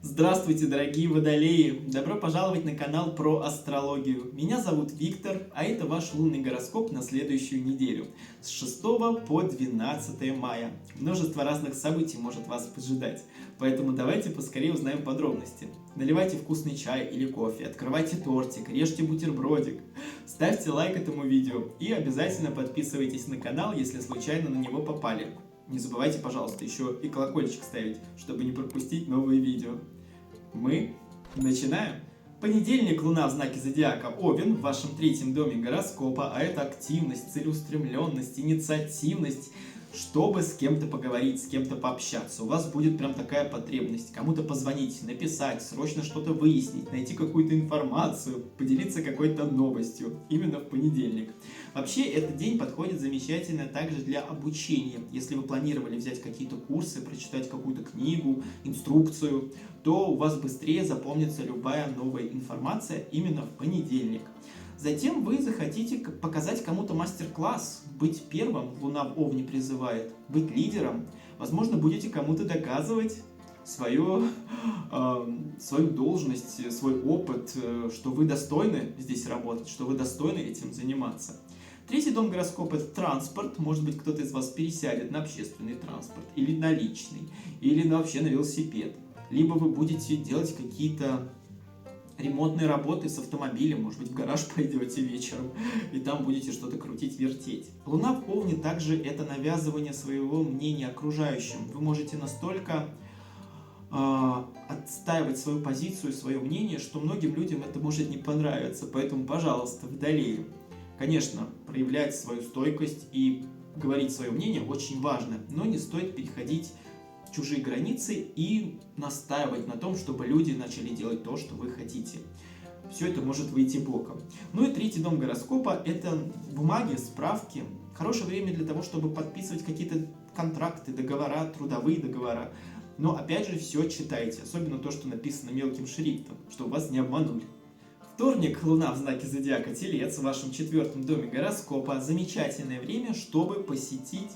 Здравствуйте, дорогие водолеи! Добро пожаловать на канал про астрологию. Меня зовут Виктор, а это ваш лунный гороскоп на следующую неделю с 6 по 12 мая. Множество разных событий может вас поджидать, поэтому давайте поскорее узнаем подробности. Наливайте вкусный чай или кофе, открывайте тортик, режьте бутербродик, ставьте лайк этому видео и обязательно подписывайтесь на канал, если случайно на него попали. Не забывайте, пожалуйста, еще и колокольчик ставить, чтобы не пропустить новые видео. Мы начинаем. Понедельник, Луна в знаке зодиака Овен, в вашем третьем доме гороскопа, а это активность, целеустремленность, инициативность, чтобы с кем-то поговорить, с кем-то пообщаться. У вас будет прям такая потребность. Кому-то позвонить, написать, срочно что-то выяснить, найти какую-то информацию, поделиться какой-то новостью. Именно в понедельник. Вообще, этот день подходит замечательно также для обучения. Если вы планировали взять какие-то курсы, прочитать какую-то книгу, инструкцию, то у вас быстрее запомнится любая новая информация именно в понедельник. Затем вы захотите показать кому-то мастер-класс, быть первым, Луна в Овне призывает, быть лидером. Возможно, будете кому-то доказывать свою должность, свой опыт, что вы достойны здесь работать, что вы достойны этим заниматься. Третий дом гороскопа – это транспорт. Может быть, кто-то из вас пересядет на общественный транспорт, или на личный, или вообще на велосипед. Либо вы будете делать какие-то ремонтные работы с автомобилем, может быть, в гараж пойдете вечером, и там будете что-то крутить, вертеть. Луна в Овне также это навязывание своего мнения окружающим. Вы можете настолько отстаивать свою позицию, свое мнение, что многим людям это может не понравиться. Поэтому, пожалуйста, водолеи, конечно, проявлять свою стойкость и говорить свое мнение очень важно, но не стоит переходить чужие границы и настаивать на том, чтобы люди начали делать то, что вы хотите. Все это может выйти боком. Ну и третий дом гороскопа – это бумаги, справки. Хорошее время для того, чтобы подписывать какие-то контракты, договора, трудовые договора. Но опять же, все читайте, особенно то, что написано мелким шрифтом, чтобы вас не обманули. Вторник, Луна в знаке зодиака Телец, в вашем четвертом доме гороскопа. Замечательное время, чтобы посетить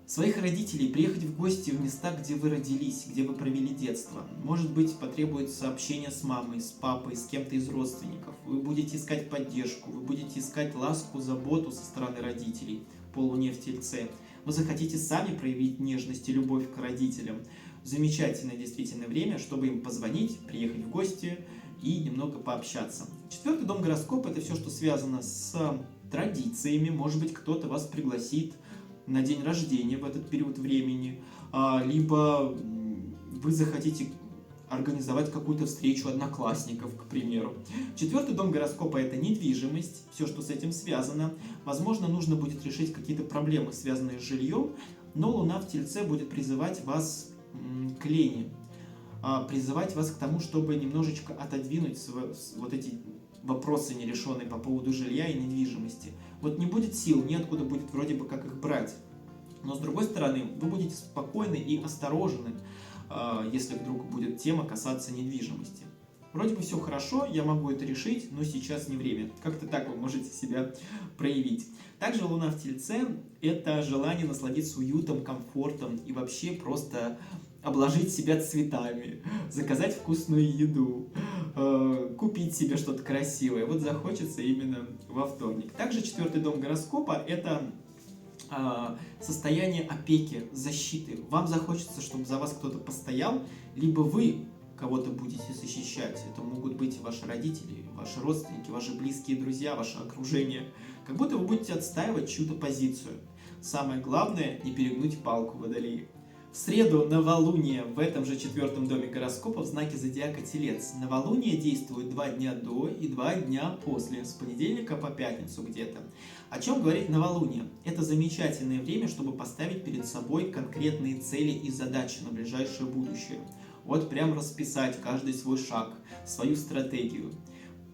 своих родителей, приехать в гости в места, где вы родились, где вы провели детство. Может быть, потребуется общение с мамой, с папой, с кем-то из родственников. Вы будете искать поддержку, вы будете искать ласку, заботу со стороны родителей по Луне в Тельце. Вы захотите сами проявить нежность и любовь к родителям. Замечательное действительно время, чтобы им позвонить, приехать в гости и немного пообщаться. Четвертый дом гороскопа – это все, что связано с традициями. Может быть, кто-то вас пригласит на день рождения в этот период времени, либо вы захотите организовать какую-то встречу одноклассников, к примеру. Четвертый дом гороскопа – это недвижимость, все, что с этим связано. Возможно, нужно будет решить какие-то проблемы, связанные с жильем, но Луна в Тельце будет призывать вас к лени, призывать вас к тому, чтобы немножечко отодвинуть вот эти вопросы нерешенные по поводу жилья и недвижимости. Вот не будет сил, неоткуда будет вроде бы как их брать. Но с другой стороны, вы будете спокойны и осторожны, если вдруг будет тема касаться недвижимости. Вроде бы все хорошо, я могу это решить, но сейчас не время. Как-то так вы можете себя проявить. Также Луна в Тельце – это желание насладиться уютом, комфортом и вообще просто обложить себя цветами, заказать вкусную еду, купить себе что-то красивое. Вот захочется именно во вторник. Также четвертый дом гороскопа – это состояние опеки, защиты. Вам захочется, чтобы за вас кто-то постоял, либо вы кого-то будете защищать. Это могут быть ваши родители, ваши родственники, ваши близкие друзья, ваше окружение. Как будто вы будете отстаивать чью-то позицию. Самое главное – не перегнуть палку, водолеи. В среду новолуние в этом же четвертом доме гороскопа в знаке зодиака Телец. Новолуние действует 2 дня до и 2 дня после, с понедельника по пятницу где-то. О чем говорит новолуние? Это замечательное время, чтобы поставить перед собой конкретные цели и задачи на ближайшее будущее. Вот прям расписать каждый свой шаг, свою стратегию,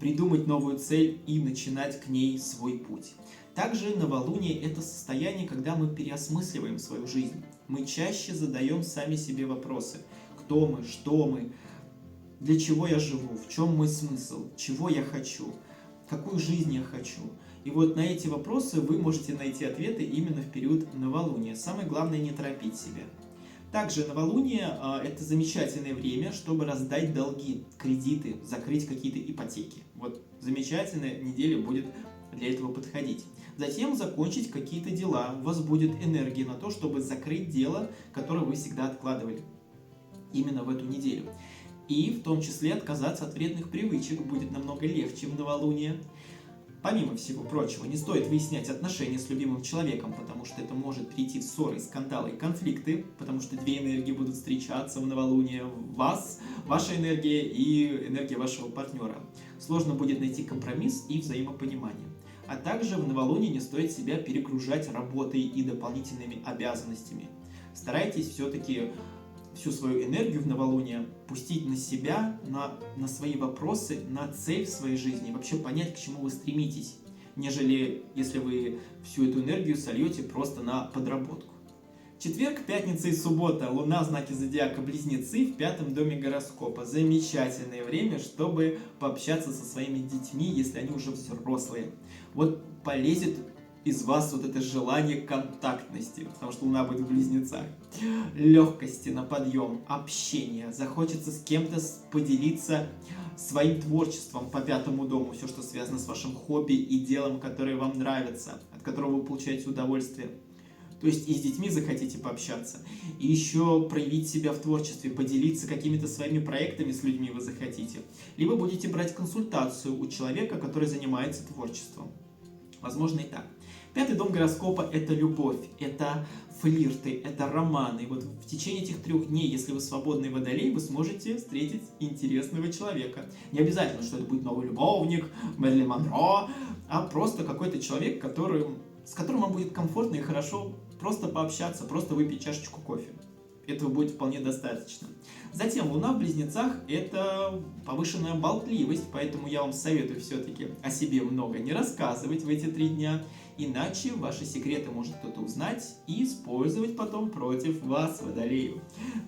придумать новую цель и начинать к ней свой путь. Также новолуние – это состояние, когда мы переосмысливаем свою жизнь. Мы чаще задаем сами себе вопросы. Кто мы, что мы, для чего я живу, в чем мой смысл, чего я хочу, какую жизнь я хочу. И вот на эти вопросы вы можете найти ответы именно в период новолуния. Самое главное – не торопить себя. Также новолуние это замечательное время, чтобы раздать долги, кредиты, закрыть какие-то ипотеки. Вот замечательная неделя будет для этого подходить. Затем закончить какие-то дела. У вас будет энергия на то, чтобы закрыть дело, которое вы всегда откладывали именно в эту неделю. И в том числе отказаться от вредных привычек будет намного легче в новолуние. Помимо всего прочего, не стоит выяснять отношения с любимым человеком, потому что это может перейти в ссоры, скандалы и конфликты, потому что две энергии будут встречаться в новолуние: ваша энергия и энергия вашего партнера. Сложно будет найти компромисс и взаимопонимание. А также в новолуние не стоит себя перегружать работой и дополнительными обязанностями. Старайтесь все-таки всю свою энергию в новолуние пустить на себя, на свои вопросы, на цель в своей жизни, и вообще понять, к чему вы стремитесь, нежели если вы всю эту энергию сольете просто на подработку. Четверг, пятница и суббота. Луна в знаке зодиака Близнецы в 5 доме гороскопа. Замечательное время, чтобы пообщаться со своими детьми, если они уже взрослые. Вот полезет из вас вот это желание контактности, потому что Луна будет в Близнецах. Легкости на подъем, общения. Захочется с кем-то поделиться своим творчеством по 5 дому. Все, что связано с вашим хобби и делом, которое вам нравится, от которого вы получаете удовольствие. То есть и с детьми захотите пообщаться, и еще проявить себя в творчестве, поделиться какими-то своими проектами с людьми вы захотите. Либо будете брать консультацию у человека, который занимается творчеством. Возможно и так. 5 дом гороскопа – это любовь, это флирты, это романы. И вот в течение этих 3 дней, если вы свободный водолей, вы сможете встретить интересного человека. Не обязательно, что это будет новый любовник, Мэрилин Монро, а просто какой-то человек, с которым вам будет комфортно и хорошо просто пообщаться, просто выпить чашечку кофе. Этого будет вполне достаточно. Затем Луна в Близнецах – это повышенная болтливость, поэтому я вам советую все-таки о себе много не рассказывать в эти 3 дня, иначе ваши секреты может кто-то узнать и использовать потом против вас, водолеев.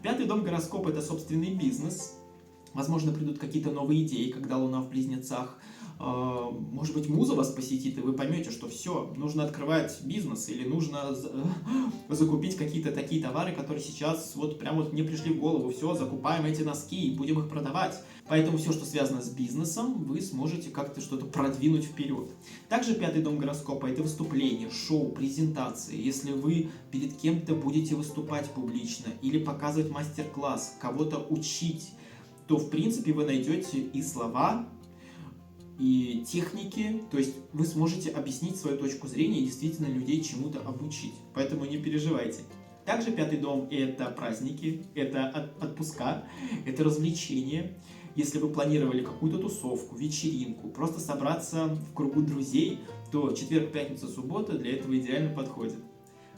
5 дом гороскопа – это собственный бизнес. Возможно, придут какие-то новые идеи, когда Луна в Близнецах. Может быть, муза вас посетит, и вы поймете, что все, нужно открывать бизнес, или нужно закупить какие-то такие товары, которые сейчас вот прям вот мне пришли в голову. Все, закупаем эти носки и будем их продавать. Поэтому все, что связано с бизнесом, вы сможете как-то что-то продвинуть вперед. Также 5 дом гороскопа – это выступления, шоу, презентации. Если вы перед кем-то будете выступать публично или показывать мастер-класс, кого-то учить, то в принципе вы найдете и слова, и техники, то есть вы сможете объяснить свою точку зрения и действительно людей чему-то обучить. Поэтому не переживайте. Также 5 дом – это праздники, это отпуска, это развлечения. Если вы планировали какую-то тусовку, вечеринку, просто собраться в кругу друзей, то четверг, пятница, суббота для этого идеально подходит.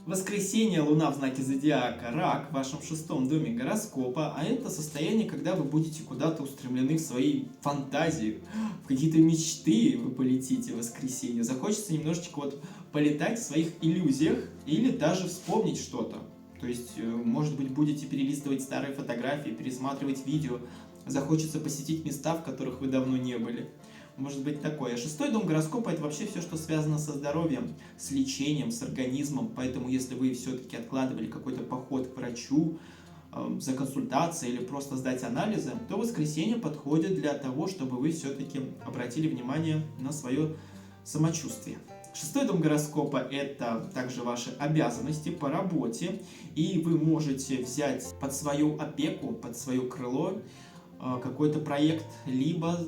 Воскресенье, Луна в знаке зодиака Рак, в вашем 6 доме гороскопа, а это состояние, когда вы будете куда-то устремлены в свои фантазии, в какие-то мечты вы полетите в воскресенье. Захочется немножечко вот полетать в своих иллюзиях или даже вспомнить что-то. То есть, может быть, будете перелистывать старые фотографии, пересматривать видео, захочется посетить места, в которых вы давно не были. Может быть такое. 6 дом гороскопа – это вообще все, что связано со здоровьем, с лечением, с организмом. Поэтому, если вы все-таки откладывали какой-то поход к врачу за консультацией или просто сдать анализы, то воскресенье подходит для того, чтобы вы все-таки обратили внимание на свое самочувствие. 6 дом гороскопа – это также ваши обязанности по работе, и вы можете взять под свою опеку, под свое крыло какой-то проект, либо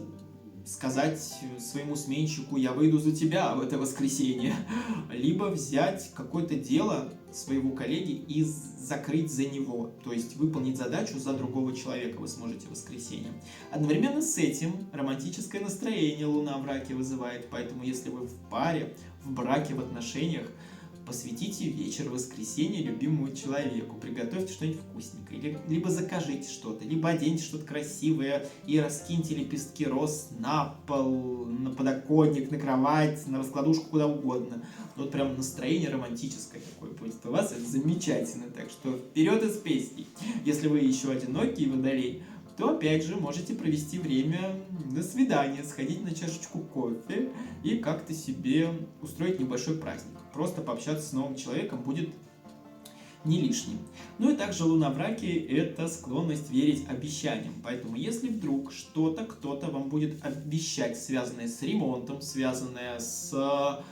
сказать своему сменщику: я выйду за тебя в это воскресенье, либо взять какое-то дело своего коллеги и закрыть за него, то есть выполнить задачу за другого человека вы сможете в воскресенье. Одновременно с этим романтическое настроение Луна в Раке вызывает, поэтому если вы в паре, в браке, в отношениях, посвятите вечер воскресенья любимому человеку, приготовьте что-нибудь вкусненькое, либо закажите что-то, либо оденьте что-то красивое и раскиньте лепестки роз на пол, на подоконник, на кровать, на раскладушку, куда угодно. Вот прям настроение романтическое такое будет у вас, это замечательно, так что вперед из песней. Если вы еще одинокий водолей, то опять же можете провести время на свидание, сходить на чашечку кофе и как-то себе устроить небольшой праздник. Просто пообщаться с новым человеком будет не лишним. Ну и также Луна в Раке – это склонность верить обещаниям. Поэтому если вдруг что-то, кто-то вам будет обещать, связанное с ремонтом, связанное с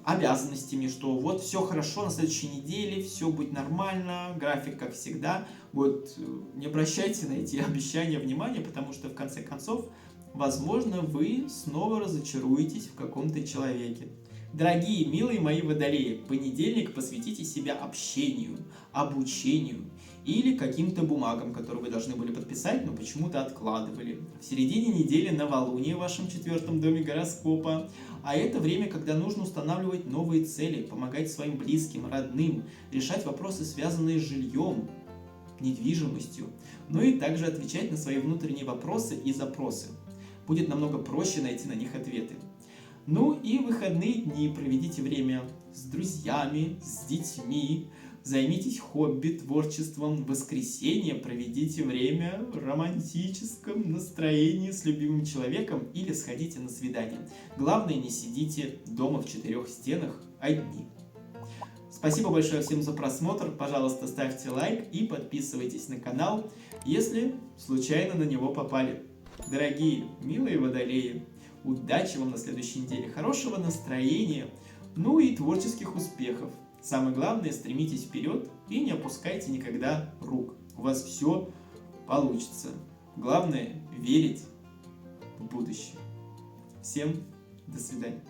обязанностями, что вот все хорошо, на следующей неделе все будет нормально, график как всегда, вот не обращайте на эти обещания внимания, потому что в конце концов, возможно, вы снова разочаруетесь в каком-то человеке. Дорогие, милые мои водолеи, понедельник посвятите себя общению, обучению или каким-то бумагам, которые вы должны были подписать, но почему-то откладывали. В середине недели новолуние в вашем 4-м доме гороскопа, а это время, когда нужно устанавливать новые цели, помогать своим близким, родным, решать вопросы, связанные с жильем, недвижимостью, ну и также отвечать на свои внутренние вопросы и запросы. Будет намного проще найти на них ответы. Ну и выходные дни проведите время с друзьями, с детьми, займитесь хобби, творчеством. В воскресенье проведите время в романтическом настроении с любимым человеком или сходите на свидание. Главное, не сидите дома в 4 стенах одни. Спасибо большое всем за просмотр. Пожалуйста, ставьте лайк и подписывайтесь на канал, если случайно на него попали. Дорогие, милые водолеи, удачи вам на следующей неделе, хорошего настроения, ну и творческих успехов. Самое главное, стремитесь вперед и не опускайте никогда рук. У вас все получится. Главное, верить в будущее. Всем до свидания.